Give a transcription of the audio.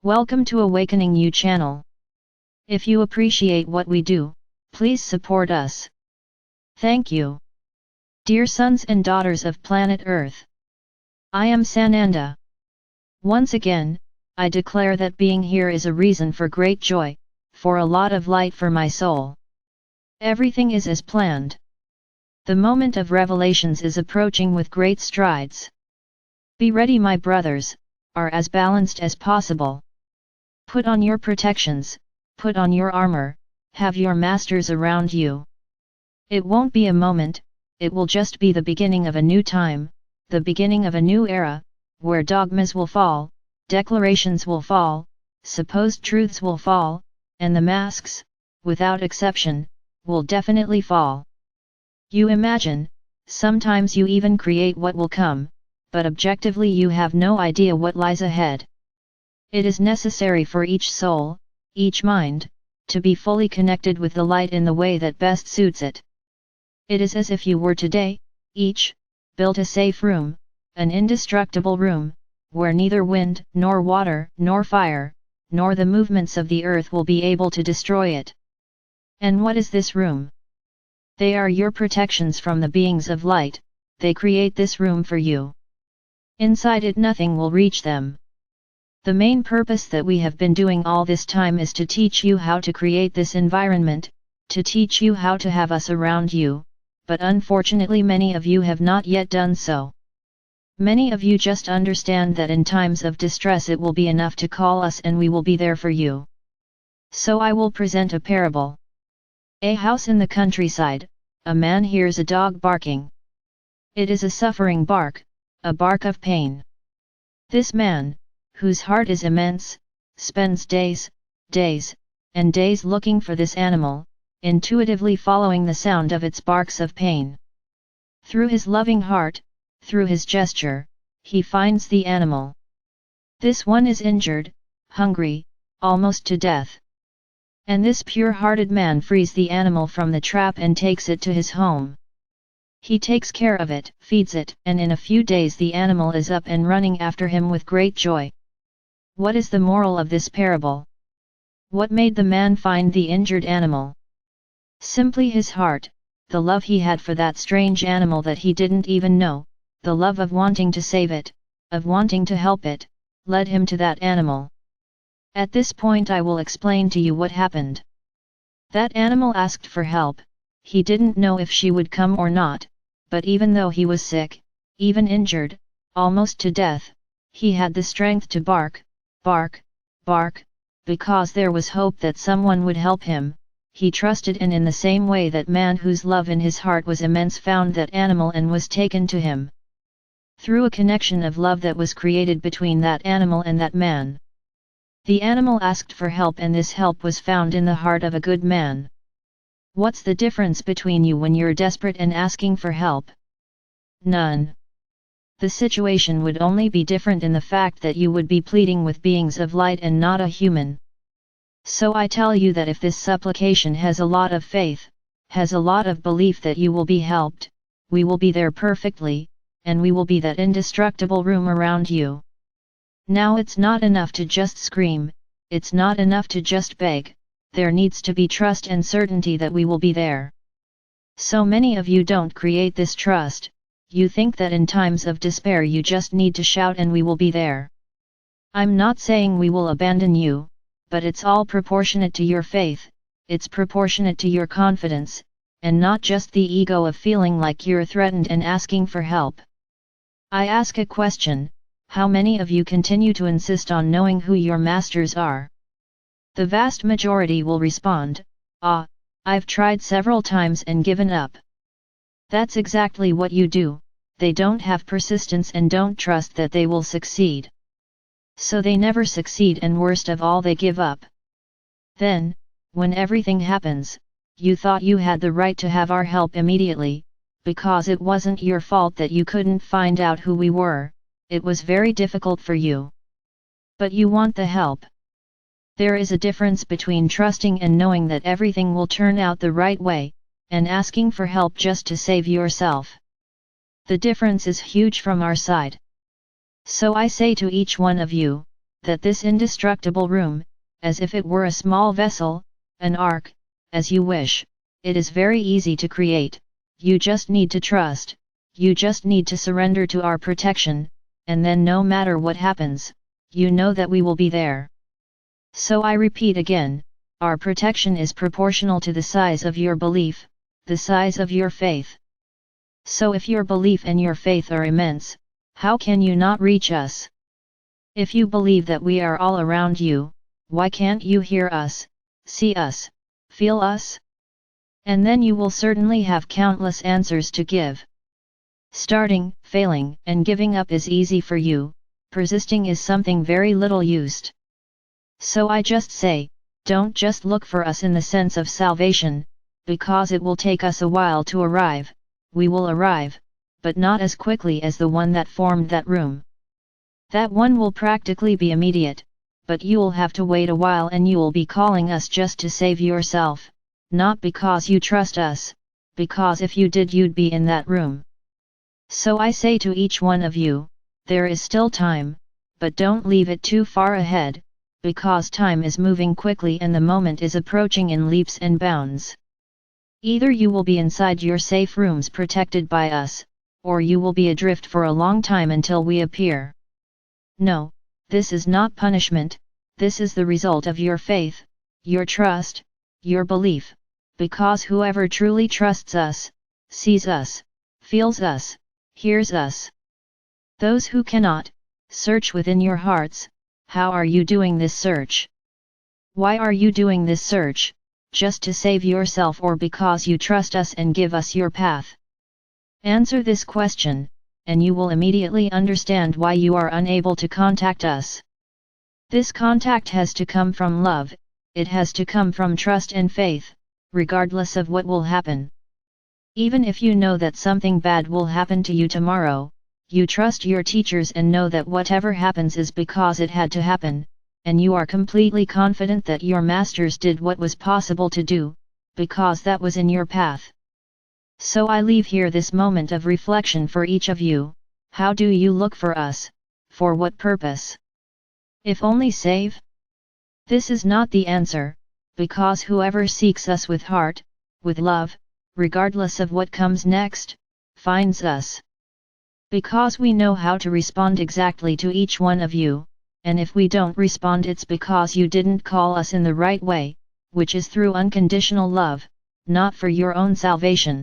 Welcome to AwakeningYOU channel. If you appreciate what we do, please support us. Thank you. Dear sons and daughters of planet Earth, I am Sananda. Once again, I declare that being here is a reason for great joy, for a lot of light for my soul. Everything is as planned. The moment of revelations is approaching with great strides. Be ready, my brothers, are as balanced as possible. Put on your protections, put on your armor, have your masters around you. It won't be a moment, it will just be the beginning of a new time, the beginning of a new era, where dogmas will fall, declarations will fall, supposed truths will fall, and the masks, without exception, will definitely fall. You imagine, sometimes you even create what will come, but objectively you have no idea what lies ahead. It is necessary for each soul, each mind, to be fully connected with the light in the way that best suits it. It is as if you were today, each, built a safe room, an indestructible room, where neither wind, nor water, nor fire, nor the movements of the earth will be able to destroy it. And what is this room? They are your protections from the beings of light, they create this room for you. Inside it nothing will reach them. The main purpose that we have been doing all this time is to teach you how to create this environment, to teach you how to have us around you, but unfortunately many of you have not yet done so. Many of you just understand that in times of distress it will be enough to call us and we will be there for you. So I will present a parable. A house in the countryside, a man hears a dog barking. It is a suffering bark, a bark of pain. This man, whose heart is immense, spends days, and days looking for this animal, intuitively following the sound of its barks of pain. Through his loving heart, through his gesture, he finds the animal. This one is injured, hungry, almost to death. And this pure-hearted man frees the animal from the trap and takes it to his home. He takes care of it, feeds it, and in a few days the animal is up and running after him with great joy. What is the moral of this parable? What made the man find the injured animal? Simply his heart, the love he had for that strange animal that he didn't even know, the love of wanting to save it, of wanting to help it, led him to that animal. At this point I will explain to you what happened. That animal asked for help, he didn't know if she would come or not, but even though he was sick, even injured, almost to death, he had the strength to bark, bark, bark, because there was hope that someone would help him. He trusted, and in the same way that man whose love in his heart was immense found that animal and was taken to him. Through a connection of love that was created between that animal and that man. The animal asked for help and this help was found in the heart of a good man. What's the difference between you when you're desperate and asking for help? None. The situation would only be different in the fact that you would be pleading with beings of light and not a human. So I tell you that if this supplication has a lot of faith, has a lot of belief that you will be helped, we will be there perfectly, and we will be that indestructible room around you. Now it's not enough to just scream, it's not enough to just beg, there needs to be trust and certainty that we will be there. So many of you don't create this trust, you think that in times of despair you just need to shout and we will be there. I'm not saying we will abandon you, but it's all proportionate to your faith, it's proportionate to your confidence, and not just the ego of feeling like you're threatened and asking for help. I ask a question. How many of you continue to insist on knowing who your masters are? The vast majority will respond, I've tried several times and given up. That's exactly what you do, they don't have persistence and don't trust that they will succeed. So they never succeed and worst of all they give up. Then, when everything happens, you thought you had the right to have our help immediately, because it wasn't your fault that you couldn't find out who we were. It was very difficult for you. But you want the help. There is a difference between trusting and knowing that everything will turn out the right way, and asking for help just to save yourself. The difference is huge from our side. So I say to each one of you, that this indestructible room, as if it were a small vessel, an ark, as you wish, it is very easy to create. You just need to trust, you just need to surrender to our protection, and then no matter what happens, you know that we will be there. So I repeat again, our protection is proportional to the size of your belief, the size of your faith. So if your belief and your faith are immense, how can you not reach us? If you believe that we are all around you, why can't you hear us, see us, feel us? And then you will certainly have countless answers to give. Starting, failing, and giving up is easy for you, persisting is something very little used. So I just say, don't just look for us in the sense of salvation, because it will take us a while to arrive, we will arrive, but not as quickly as the one that formed that room. That one will practically be immediate, but you'll have to wait a while and you'll be calling us just to save yourself, not because you trust us, because if you did you'd be in that room. So I say to each one of you, there is still time, but don't leave it too far ahead, because time is moving quickly and the moment is approaching in leaps and bounds. Either you will be inside your safe rooms protected by us, or you will be adrift for a long time until we appear. No, this is not punishment, this is the result of your faith, your trust, your belief, because whoever truly trusts us, sees us, feels us, hears us. Those who cannot, search within your hearts. How are you doing this search? Why are you doing this search, just to save yourself or because you trust us and give us your path? Answer this question, and you will immediately understand why you are unable to contact us. This contact has to come from love, it has to come from trust and faith, regardless of what will happen. Even if you know that something bad will happen to you tomorrow, you trust your teachers and know that whatever happens is because it had to happen, and you are completely confident that your masters did what was possible to do, because that was in your path. So I leave here this moment of reflection for each of you. How do you look for us? For what purpose? If only save? This is not the answer, because whoever seeks us with heart, with love, regardless of what comes next, finds us. Because we know how to respond exactly to each one of you, and if we don't respond it's because you didn't call us in the right way, which is through unconditional love, not for your own salvation.